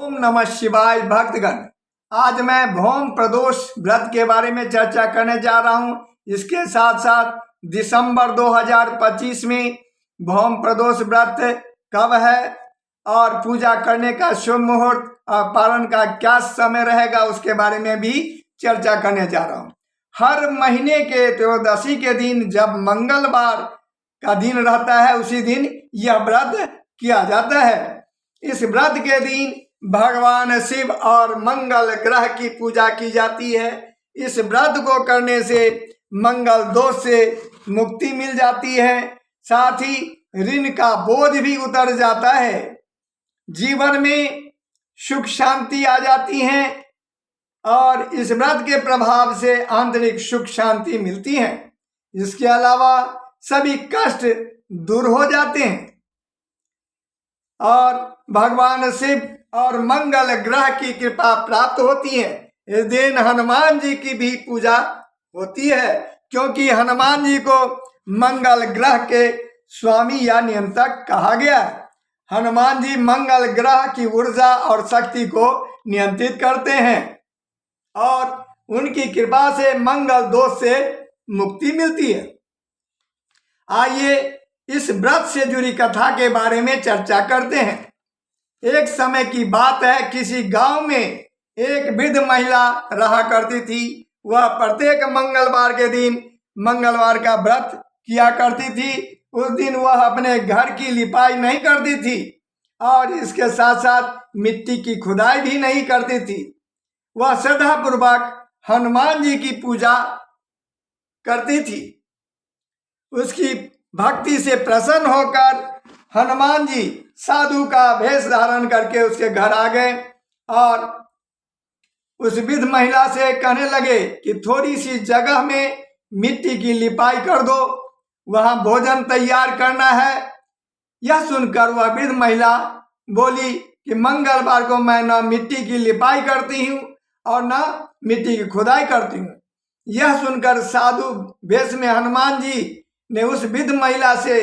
ओम नमः शिवाय भक्तगण। आज मैं भौम प्रदोष व्रत के बारे में चर्चा करने जा रहा हूं। इसके साथ साथ दिसंबर 2025 में भौम प्रदोष व्रत कब है और पूजा करने का शुभ मुहूर्त और पालन का क्या समय रहेगा उसके बारे में भी चर्चा करने जा रहा हूं। हर महीने के त्रयोदशी के दिन जब मंगलवार का दिन रहता है उसी दिन यह व्रत किया जाता है। इस व्रत के दिन भगवान शिव और मंगल ग्रह की पूजा की जाती है। इस व्रत को करने से मंगल दोष से मुक्ति मिल जाती है, साथ ही ऋण का बोझ भी उतर जाता है, जीवन में सुख शांति आ जाती है और इस व्रत के प्रभाव से आंतरिक सुख शांति मिलती है। इसके अलावा सभी कष्ट दूर हो जाते हैं और भगवान शिव और मंगल ग्रह की कृपा प्राप्त होती है। इस दिन हनुमान जी की भी पूजा होती है, क्योंकि हनुमान जी को मंगल ग्रह के स्वामी या नियंत्रक कहा गया है। हनुमान जी मंगल ग्रह की ऊर्जा और शक्ति को नियंत्रित करते हैं और उनकी कृपा से मंगल दोष से मुक्ति मिलती है। आइए इस व्रत से जुड़ी कथा के बारे में चर्चा करते हैं। एक समय की बात है, किसी गांव में एक वृद्ध महिला रहा करती थी। वह प्रत्येक मंगलवार के दिन मंगलवार का व्रत किया करती थी। उस दिन वह अपने घर की लिपाई नहीं करती थी और इसके साथ साथ मिट्टी की खुदाई भी नहीं करती थी। वह श्रद्धापूर्वक हनुमान जी की पूजा करती थी। उसकी भक्ति से प्रसन्न होकर हनुमान जी साधु का वेश धारण करके उसके घर आ गए और उस वृद्ध महिला से कहने लगे कि थोड़ी सी जगह में मिट्टी की लिपाई कर दो, वहां भोजन तैयार करना है। यह सुनकर वह वृद्ध महिला बोली कि मंगलवार को मैं न मिट्टी की लिपाई करती हूँ और न मिट्टी की खुदाई करती हूँ। यह सुनकर साधु वेश में हनुमान जी ने उस वृद्ध महिला से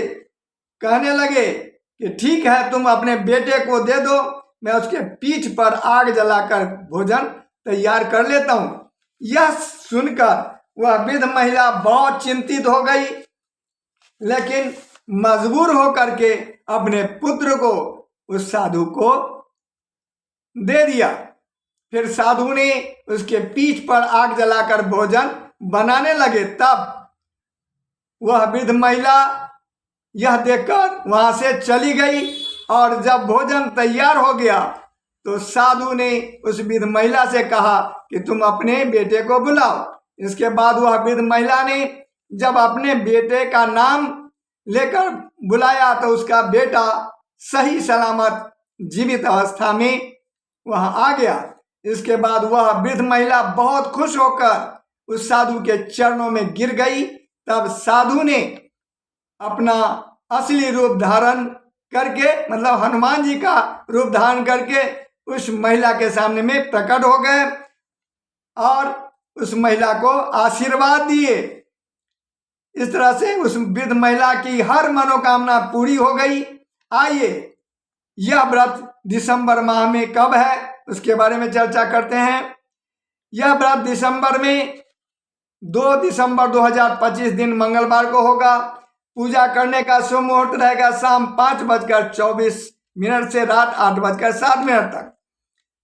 कहने लगे कि ठीक है, तुम अपने बेटे को दे दो, मैं उसके पीठ पर आग जलाकर भोजन तैयार कर लेता हूँ। यह सुनकर वह वृद्ध महिला बहुत चिंतित हो गई, लेकिन मजबूर होकर के अपने पुत्र को उस साधु को दे दिया। फिर साधु ने उसके पीठ पर आग जलाकर भोजन बनाने लगे। तब वह वृद्ध महिला यह देखकर वहां से चली गई और जब भोजन तैयार हो गया तो साधु ने उस वृद्ध महिला से कहा कि तुम अपने बेटे को बुलाओ। इसके बाद वह वृद्ध महिला ने जब अपने बेटे का नाम लेकर बुलाया तो उसका बेटा सही सलामत जीवित अवस्था में वहां आ गया। इसके बाद वह वृद्ध महिला बहुत खुश होकर उस साधु के चरणों में गिर गई। तब साधु ने अपना असली रूप धारण करके, मतलब हनुमान जी का रूप धारण करके उस महिला के सामने में प्रकट हो गए और उस महिला को आशीर्वाद दिए। इस तरह से उस वृद्ध महिला की हर मनोकामना पूरी हो गई। आइए यह व्रत दिसंबर माह में कब है उसके बारे में चर्चा करते हैं। यह व्रत दिसंबर में 2 दिसंबर 2025 दिन मंगलवार को होगा। पूजा करने का शुभ मुहूर्त रहेगा शाम 5:24 से रात 8:07 तक।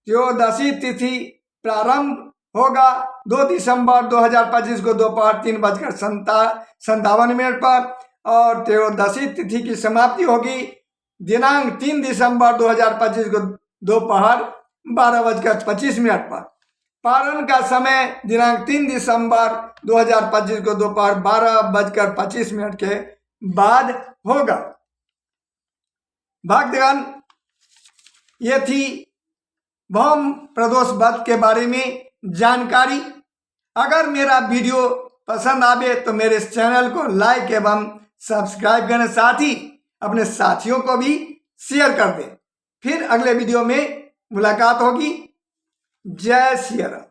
त्रयोदशी तिथि प्रारंभ होगा 2 दिसंबर 2025 को दोपहर 3:57 पर और त्रयोदशी तिथि की समाप्ति होगी दिनांक 3 दिसंबर 2025 को दोपहर 12:25 पर। पारण का समय दिनांक 3 दिसंबर 2025 को दोपहर 12:25 के बाद होगा। भक्तगण, ये थी भौम प्रदोष व्रत के बारे में जानकारी। अगर मेरा वीडियो पसंद आवे तो मेरे इस चैनल को लाइक एवं सब्सक्राइब करें, साथ ही अपने साथियों को भी शेयर कर दें। फिर अगले वीडियो में मुलाकात होगी। जय श्री राम।